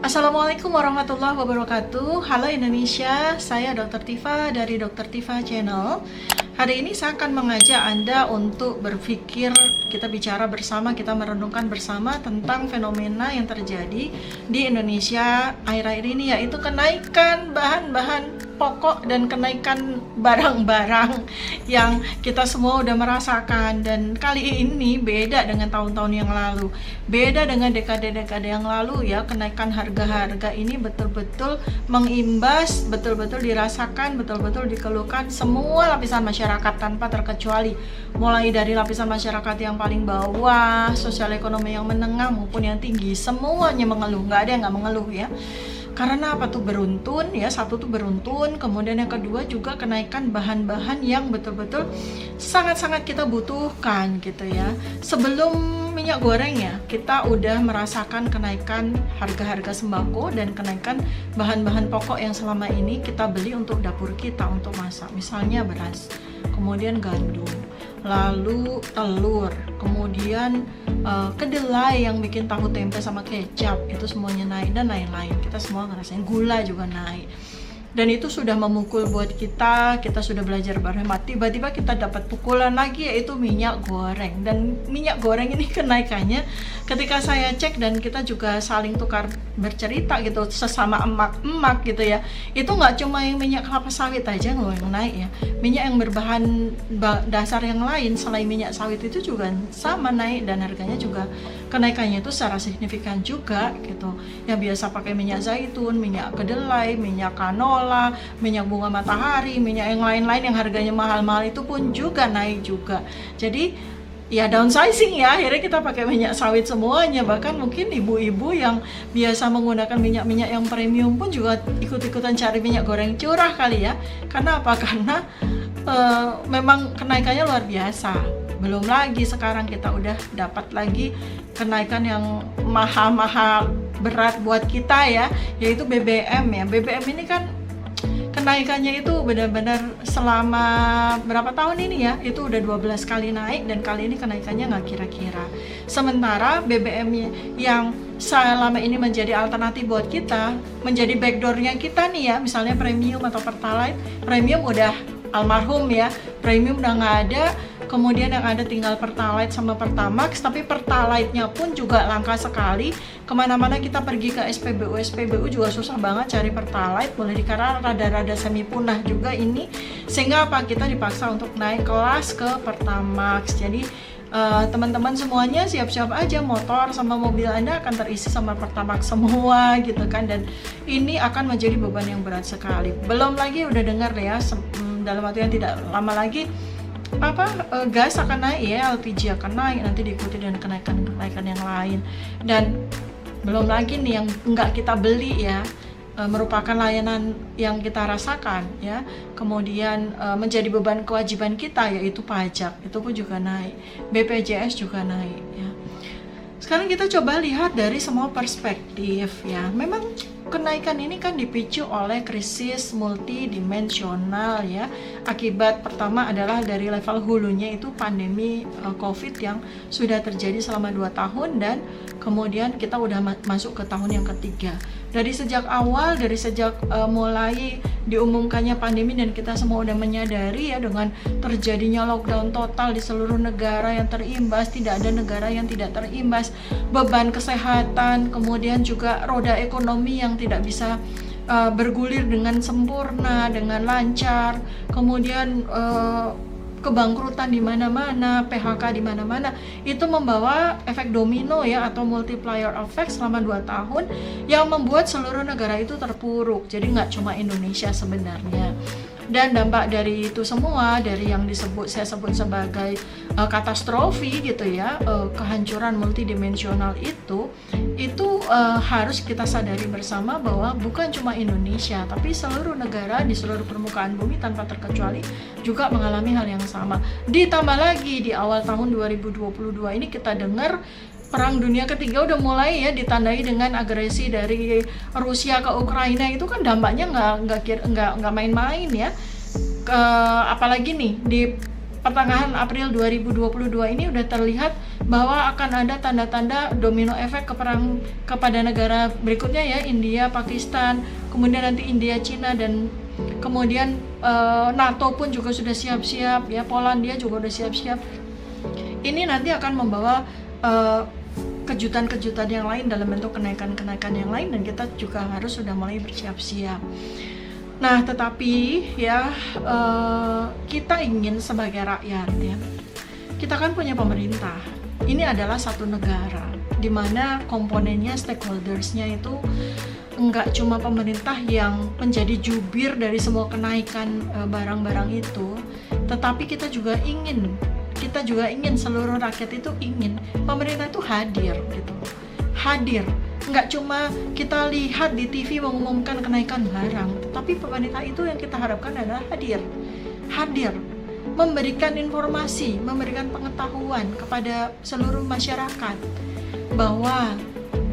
Assalamualaikum warahmatullahi wabarakatuh. Halo Indonesia, saya Dr. Tifa dari Dr. Tifa Channel. Hari ini saya akan mengajak Anda untuk berpikir, kita bicara bersama, kita merenungkan bersama tentang fenomena yang terjadi di Indonesia akhir-akhir ini, yaitu kenaikan bahan-bahan pokok dan kenaikan barang-barang yang kita semua udah merasakan. Dan kali ini beda dengan tahun-tahun yang lalu, beda dengan dekade-dekade yang lalu ya. Kenaikan harga-harga ini betul-betul mengimbas, betul-betul dirasakan, betul-betul dikeluhkan semua lapisan masyarakat tanpa terkecuali, mulai dari lapisan masyarakat yang paling bawah, sosial ekonomi yang menengah maupun yang tinggi, semuanya mengeluh, nggak ada yang nggak mengeluh ya. Karena apa tuh? Beruntun ya, satu tuh beruntun, kemudian yang kedua juga kenaikan bahan-bahan yang betul-betul sangat-sangat kita butuhkan gitu ya. Sebelum minyak goreng ya, kita udah merasakan kenaikan harga-harga sembako dan kenaikan bahan-bahan pokok yang selama ini kita beli untuk dapur kita untuk masak, misalnya beras, kemudian gandum, lalu telur, kemudian kedelai yang bikin tahu tempe sama kecap, itu semuanya naik dan lain-lain. Kita semua ngerasain, gula juga naik. Dan itu sudah memukul buat kita sudah belajar berhemat. Tiba-tiba kita dapat pukulan lagi, yaitu minyak goreng. Dan minyak goreng ini kenaikannya, ketika saya cek dan kita juga saling tukar bercerita gitu sesama emak-emak gitu ya, itu nggak cuma yang minyak kelapa sawit aja loh yang naik ya, minyak yang berbahan dasar yang lain selain minyak sawit itu juga sama naik, dan harganya juga kenaikannya itu secara signifikan juga gitu. Yang biasa pakai minyak zaitun, minyak kedelai, minyak canola, minyak bunga matahari, minyak yang lain-lain yang harganya mahal-mahal itu pun juga naik juga. Jadi ya downsizing ya, akhirnya kita pakai minyak sawit semuanya. Bahkan mungkin ibu-ibu yang biasa menggunakan minyak-minyak yang premium pun juga ikut-ikutan cari minyak goreng curah kali ya. Karena apa? Karena memang kenaikannya luar biasa. Belum lagi sekarang kita udah dapat lagi kenaikan yang mahal-mahal berat buat kita ya, yaitu BBM ya. BBM ini kan kenaikannya itu benar-benar selama berapa tahun ini ya, itu udah 12 kali naik, dan kali ini kenaikannya nggak kira-kira. Sementara BBM yang selama ini menjadi alternatif buat kita, menjadi backdoornya kita nih ya, misalnya premium atau pertalite. Premium udah almarhum ya, premium udah nggak ada. Kemudian yang ada tinggal pertalite sama pertamax, tapi pertalite-nya pun juga langka sekali. Kemana-mana kita pergi ke SPBU juga susah banget cari pertalite, boleh dikatakan rada-rada semi punah juga ini. Sehingga apa, kita dipaksa untuk naik kelas ke pertamax. Jadi teman-teman semuanya siap-siap aja, motor sama mobil Anda akan terisi sama pertamax semua gitu kan. Dan ini akan menjadi beban yang berat sekali. Belum lagi udah dengar ya, dalam waktu yang tidak lama lagi gas akan naik ya, LPG akan naik, nanti diikuti dengan kenaikan yang lain. Dan belum lagi nih yang nggak kita beli ya, merupakan layanan yang kita rasakan ya, kemudian menjadi beban kewajiban kita, yaitu pajak, itu pun juga naik, BPJS juga naik ya. Sekarang kita coba lihat dari semua perspektif ya. Memang kenaikan ini kan dipicu oleh krisis multidimensional ya. Akibat pertama adalah dari level hulunya, itu pandemi COVID yang sudah terjadi selama 2 tahun, dan kemudian kita udah masuk ke tahun yang ketiga. Dari sejak awal, dari sejak mulai diumumkannya pandemi dan kita semua udah menyadari ya, dengan terjadinya lockdown total di seluruh negara yang terimbas, tidak ada negara yang tidak terimbas, beban kesehatan, kemudian juga roda ekonomi yang tidak bisa bergulir dengan sempurna, dengan lancar, kemudian kebangkrutan di mana-mana, PHK di mana-mana, itu membawa efek domino ya, atau multiplier effect selama 2 tahun yang membuat seluruh negara itu terpuruk. Jadi nggak cuma Indonesia sebenarnya. Dan dampak dari itu semua, dari yang saya sebut sebagai katastrofi gitu ya, kehancuran multidimensional itu harus kita sadari bersama bahwa bukan cuma Indonesia, tapi seluruh negara di seluruh permukaan bumi tanpa terkecuali juga mengalami hal yang sama. Ditambah lagi di awal tahun 2022 ini kita dengar Perang Dunia Ketiga udah mulai ya, ditandai dengan agresi dari Rusia ke Ukraina. Itu kan dampaknya nggak main-main ya. Apalagi nih di pertengahan April 2022 ini udah terlihat bahwa akan ada tanda-tanda domino efek kepada negara berikutnya ya, India, Pakistan, kemudian nanti India, Cina, dan kemudian NATO pun juga sudah siap-siap ya, Polandia juga sudah siap-siap. Ini nanti akan membawa kejutan-kejutan yang lain dalam bentuk kenaikan-kenaikan yang lain, dan kita juga harus sudah mulai bersiap-siap. Nah, tetapi ya kita ingin sebagai rakyat ya, kita kan punya pemerintah. Ini adalah satu negara di mana komponennya, stakeholdersnya itu enggak cuma pemerintah yang menjadi jubir dari semua kenaikan barang-barang itu, tetapi kita juga ingin seluruh rakyat itu ingin pemerintah itu hadir gitu. Hadir. Enggak cuma kita lihat di TV mengumumkan kenaikan barang, tetapi pemerintah itu yang kita harapkan adalah hadir. Memberikan informasi, memberikan pengetahuan kepada seluruh masyarakat bahwa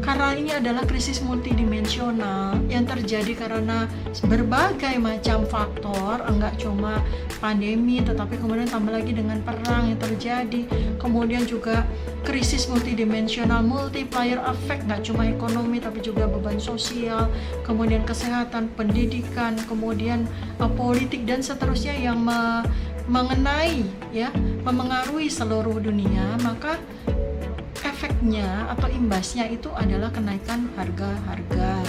karena ini adalah krisis multidimensional yang terjadi karena berbagai macam faktor, enggak cuma pandemi, tetapi kemudian tambah lagi dengan perang yang terjadi, kemudian juga krisis multidimensional, multiplier effect, enggak cuma ekonomi tapi juga beban sosial, kemudian kesehatan, pendidikan, kemudian politik dan seterusnya yang mengenai ya, memengaruhi seluruh dunia. Maka efeknya atau imbasnya itu adalah kenaikan harga-harga.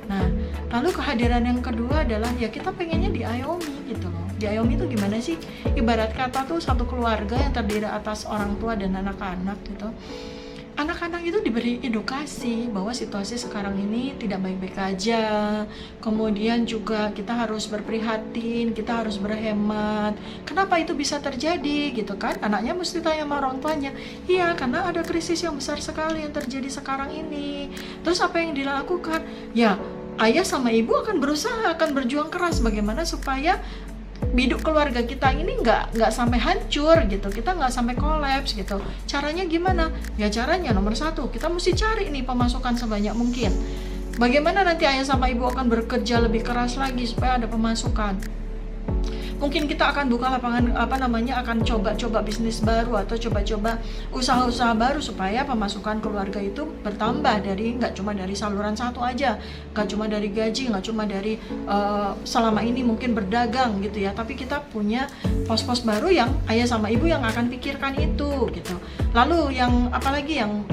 Nah, lalu kehadiran yang kedua adalah ya kita pengennya diayomi gitu loh. Diayomi itu gimana sih? Ibarat kata tuh satu keluarga yang terdiri atas orang tua dan anak-anak gitu. Anak-anak itu diberi edukasi bahwa situasi sekarang ini tidak baik-baik aja. Kemudian juga kita harus berprihatin, kita harus berhemat. Kenapa itu bisa terjadi gitu kan? Anaknya mesti tanya sama orang tuanya. Iya, karena ada krisis yang besar sekali yang terjadi sekarang ini. Terus apa yang dilakukan? Ya, ayah sama ibu akan berusaha, akan berjuang keras bagaimana supaya hidup keluarga kita ini nggak sampai hancur gitu, kita nggak sampai kolaps gitu. Caranya gimana? Ya caranya nomor satu, kita mesti cari nih pemasukan sebanyak mungkin. Bagaimana nanti ayah sama ibu akan bekerja lebih keras lagi supaya ada pemasukan. Mungkin kita akan buka lapangan akan coba-coba bisnis baru atau coba-coba usaha-usaha baru supaya pemasukan keluarga itu bertambah dari nggak cuma dari saluran satu aja, nggak cuma dari gaji, nggak cuma dari selama ini mungkin berdagang gitu ya, tapi kita punya pos-pos baru yang ayah sama ibu yang akan pikirkan itu gitu. Lalu yang apalagi yang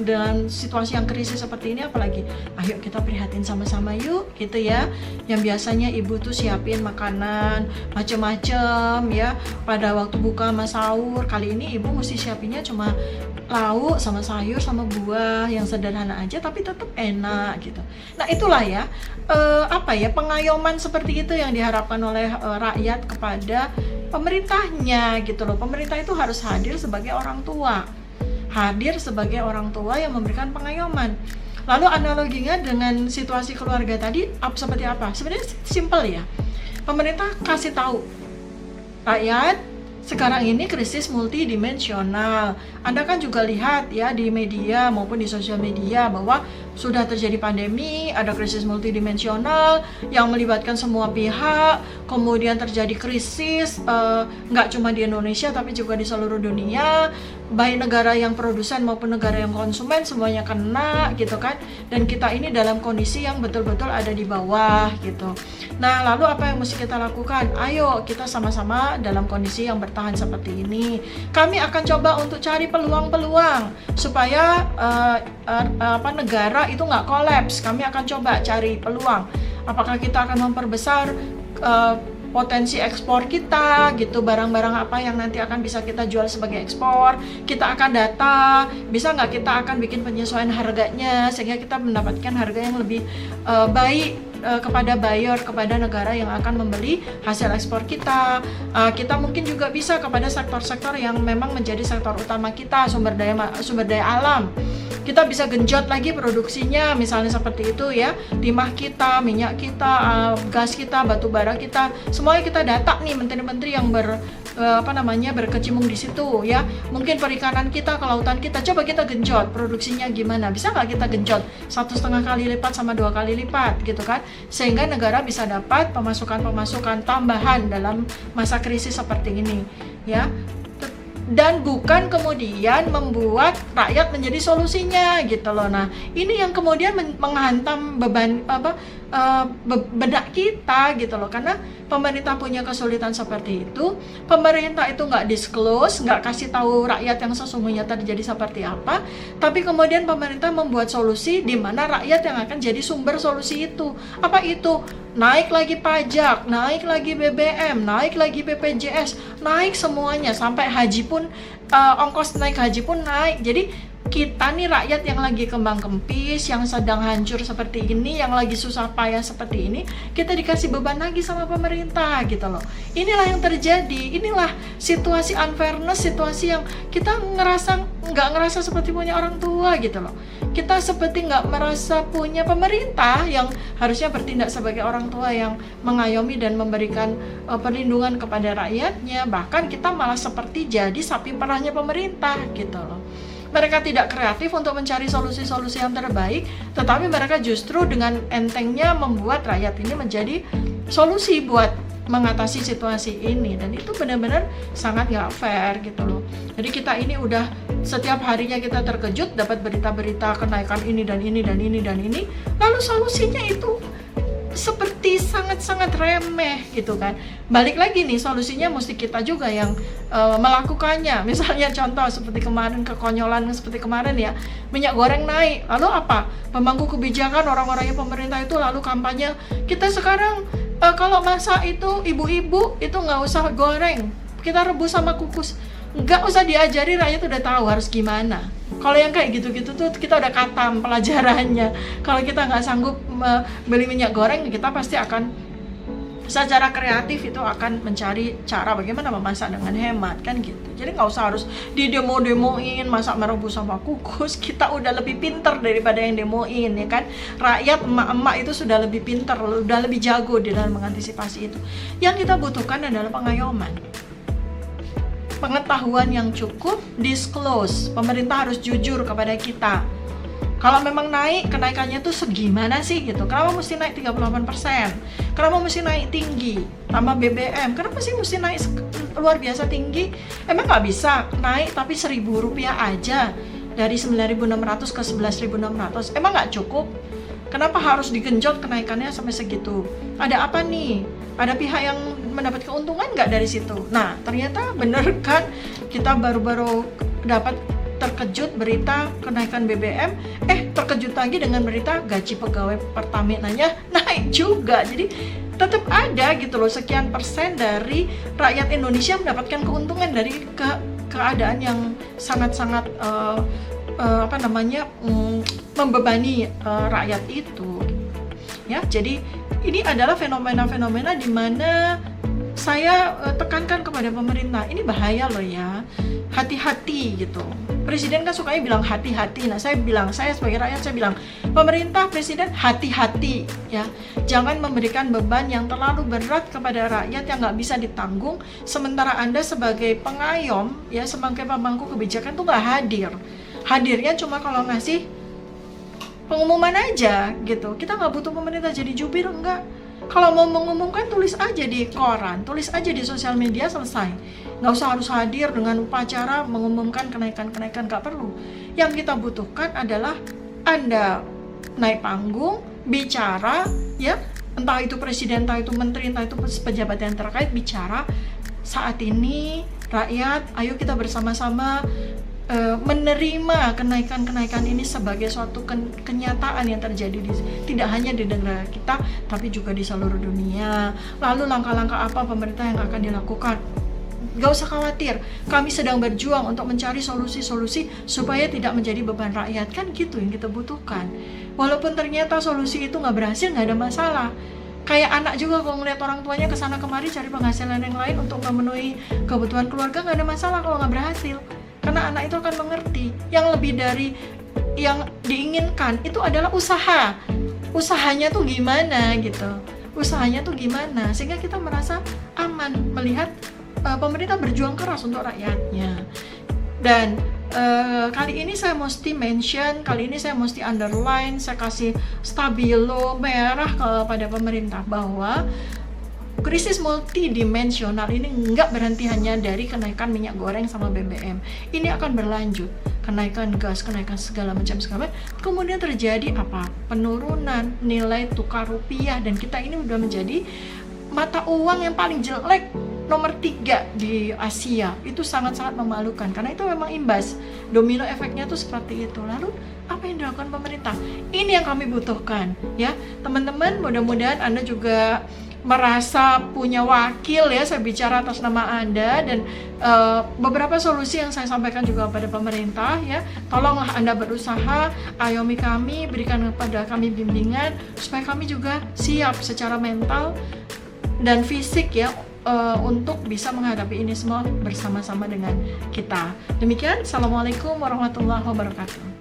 dengan situasi yang krisis seperti ini apalagi, ayo kita prihatin sama-sama yuk gitu ya. Yang biasanya ibu tuh siapin makanan macem-macem ya pada waktu buka sama sahur, kali ini ibu mesti siapinnya cuma lauk sama sayur sama buah yang sederhana aja tapi tetap enak gitu. Nah itulah ya pengayoman seperti itu yang diharapkan oleh rakyat kepada pemerintahnya gitu loh. Pemerintah itu harus hadir sebagai orang tua, yang memberikan pengayoman. Lalu analoginya dengan situasi keluarga tadi seperti apa? Sebenarnya simple ya. Pemerintah kasih tahu rakyat sekarang ini krisis multidimensional. Anda kan juga lihat ya di media maupun di sosial media bahwa sudah terjadi pandemi, ada krisis multidimensional yang melibatkan semua pihak, kemudian terjadi krisis nggak cuma di Indonesia tapi juga di seluruh dunia, baik negara yang produsen maupun negara yang konsumen semuanya kena gitu kan, dan kita ini dalam kondisi yang betul-betul ada di bawah gitu. Nah lalu apa yang mesti kita lakukan? Ayo kita sama-sama dalam kondisi yang bertahan seperti ini, kami akan coba untuk cari peluang-peluang supaya negara itu nggak kolaps. Kami akan coba cari peluang. Apakah kita akan memperbesar potensi ekspor kita gitu, barang-barang apa yang nanti akan bisa kita jual sebagai ekspor. Kita akan data, bisa nggak kita akan bikin penyesuaian harganya sehingga kita mendapatkan harga yang lebih baik kepada buyer, kepada negara yang akan membeli hasil ekspor kita. Kita mungkin juga bisa kepada sektor-sektor yang memang menjadi sektor utama kita, sumber daya alam. Kita bisa genjot lagi produksinya, misalnya seperti itu ya. Timah kita, minyak kita, gas kita, batu bara kita, semuanya kita data nih menteri-menteri yang berkecimpung di situ ya. Mungkin perikanan kita, kelautan kita, coba kita genjot produksinya gimana. Bisa nggak kita genjot 1,5 kali lipat sama 2 kali lipat gitu kan, sehingga negara bisa dapat pemasukan tambahan dalam masa krisis seperti ini ya. dan bukan kemudian membuat rakyat menjadi solusinya gitu loh. Nah, ini yang kemudian menghantam beban benak kita gitu loh, karena pemerintah punya kesulitan seperti itu. Pemerintah itu nggak disclose, nggak kasih tahu rakyat yang sesungguhnya terjadi seperti apa, tapi kemudian pemerintah membuat solusi di mana rakyat yang akan jadi sumber solusi itu. Apa itu? Naik lagi pajak, naik lagi BBM, naik lagi BPJS, naik semuanya, sampai haji pun, ongkos naik haji pun naik. Jadi kita nih rakyat yang lagi kembang kempis, yang sedang hancur seperti ini, yang lagi susah payah seperti ini, kita dikasih beban lagi sama pemerintah gitu loh. Inilah yang terjadi, inilah situasi unfairness, situasi yang kita nggak ngerasa seperti punya orang tua gitu loh. Kita seperti nggak merasa punya pemerintah yang harusnya bertindak sebagai orang tua yang mengayomi dan memberikan perlindungan kepada rakyatnya. Bahkan kita malah seperti jadi sapi perahnya pemerintah gitu loh. Mereka tidak kreatif untuk mencari solusi-solusi yang terbaik, tetapi mereka justru dengan entengnya membuat rakyat ini menjadi solusi buat mengatasi situasi ini. Dan itu benar-benar sangat nggak fair gitu loh. Jadi kita ini udah setiap harinya kita terkejut dapat berita-berita kenaikan ini dan ini dan ini dan ini, lalu solusinya itu seperti sangat-sangat remeh gitu kan. Balik lagi nih, solusinya mesti kita juga yang melakukannya. Misalnya contoh seperti kemarin, kekonyolan seperti kemarin ya, minyak goreng naik, lalu apa? Pemangku kebijakan orang-orangnya pemerintah itu lalu kampanye, kita sekarang kalau masak itu ibu-ibu itu nggak usah goreng, kita rebus sama kukus. Nggak usah diajari, rakyat udah tahu harus gimana. Kalau yang kayak gitu-gitu tuh kita udah katam pelajarannya. Kalau kita nggak sanggup beli minyak goreng, kita pasti akan secara kreatif itu akan mencari cara bagaimana memasak dengan hemat kan gitu. Jadi nggak usah harus didemo-demoin masak merebus sama kukus. Kita udah lebih pinter daripada yang demoin ya kan. Rakyat emak-emak itu sudah lebih pinter, udah lebih jago di dalam mengantisipasi itu. Yang kita butuhkan adalah pengayoman, pengetahuan yang cukup, disclose. Pemerintah harus jujur kepada kita. Kalau memang naik, kenaikannya tuh segimana sih gitu. Kenapa mesti naik 38%? Kenapa mesti naik tinggi? Tambah BBM, kenapa sih mesti naik luar biasa tinggi? Emang nggak bisa naik tapi Rp1.000 aja, dari 9.600 ke 11.600? Emang nggak cukup? Kenapa harus digenjot kenaikannya sampai segitu? Ada apa nih? Ada pihak yang mendapat keuntungan nggak dari situ? Nah, ternyata bener kan, kita baru-baru dapat terkejut berita kenaikan BBM, terkejut lagi dengan berita gaji pegawai Pertamina-nya naik juga. Jadi tetap ada gitu loh, sekian persen dari rakyat Indonesia mendapatkan keuntungan dari keadaan yang sangat-sangat membebani rakyat itu. Ya, jadi ini adalah fenomena-fenomena di mana saya tekankan kepada pemerintah, ini bahaya loh ya, hati-hati gitu. Presiden kan sukanya bilang hati-hati. Nah, saya sebagai rakyat, saya bilang, pemerintah, presiden, hati-hati ya. Jangan memberikan beban yang terlalu berat kepada rakyat yang nggak bisa ditanggung, sementara Anda sebagai pengayom, ya, sebagai pemangku kebijakan tuh nggak hadir. Hadirnya cuma kalau ngasih pengumuman aja gitu. Kita nggak butuh pemerintah jadi jubir, enggak. Kalau mau mengumumkan, tulis aja di koran, tulis aja di sosial media, selesai. Nggak usah harus hadir dengan upacara mengumumkan kenaikan-kenaikan, nggak perlu. Yang kita butuhkan adalah Anda naik panggung, bicara, ya, entah itu presiden, entah itu menteri, entah itu pejabat yang terkait, bicara, saat ini rakyat, ayo kita bersama-sama menerima kenaikan-kenaikan ini sebagai suatu kenyataan yang terjadi tidak hanya di negara kita, tapi juga di seluruh dunia. Lalu langkah-langkah apa pemerintah yang akan dilakukan? Gak usah khawatir, kami sedang berjuang untuk mencari solusi-solusi supaya tidak menjadi beban rakyat. Kan gitu yang kita butuhkan. Walaupun ternyata solusi itu gak berhasil, gak ada masalah. Kayak anak juga kalau ngeliat orang tuanya kesana kemari cari penghasilan yang lain untuk memenuhi kebutuhan keluarga, gak ada masalah kalau gak berhasil. Karena anak itu akan mengerti yang lebih dari yang diinginkan itu adalah usaha. Usahanya tuh gimana gitu. Usahanya tuh gimana sehingga kita merasa aman melihat pemerintah berjuang keras untuk rakyatnya. Dan kali ini saya mesti mention, kali ini saya mesti underline, saya kasih stabilo merah kepada pemerintah bahwa krisis multidimensional ini nggak berhenti hanya dari kenaikan minyak goreng sama BBM. Ini akan berlanjut, kenaikan gas, kenaikan segala macam. Kemudian terjadi apa? Penurunan nilai tukar rupiah, dan kita ini udah menjadi mata uang yang paling jelek nomor 3 di Asia. Itu sangat-sangat memalukan, karena itu memang imbas domino efeknya tuh seperti itu. Lalu apa yang dilakukan pemerintah? Ini yang kami butuhkan ya teman-teman. Mudah-mudahan Anda juga merasa punya wakil ya, saya bicara atas nama Anda, dan beberapa solusi yang saya sampaikan juga kepada pemerintah ya. Tolonglah Anda berusaha, ayomi kami, berikan kepada kami bimbingan supaya kami juga siap secara mental dan fisik ya, untuk bisa menghadapi ini semua bersama-sama dengan kita. Demikian, Assalamualaikum warahmatullahi wabarakatuh.